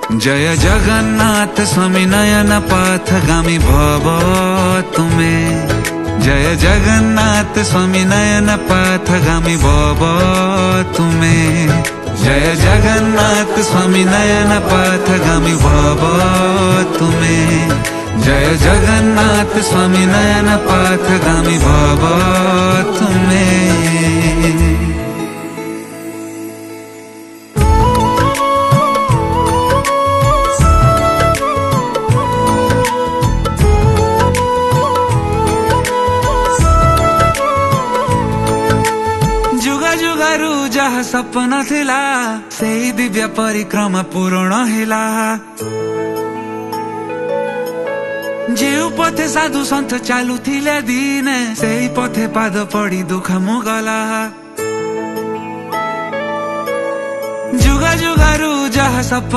जय जगन्नाथ स्वामी नयन पथगामी भव तुमे। जय जगन्नाथ स्वामी नयन पथगामी भव तुमे। जय जगन्नाथ स्वामी नयन पथगामी भव तुमे। जय जगन्नाथ स्वामी नयन पथगामी भव तुमे। जुगारू जहा सपना थिला सेही दिव्य परिक्रमा पूरण हिला। जेउ पथे साधु सन्त चालू थिले दिने सेही पथे पाद पड़ी दुख मुगला। जुगारू जहा सपना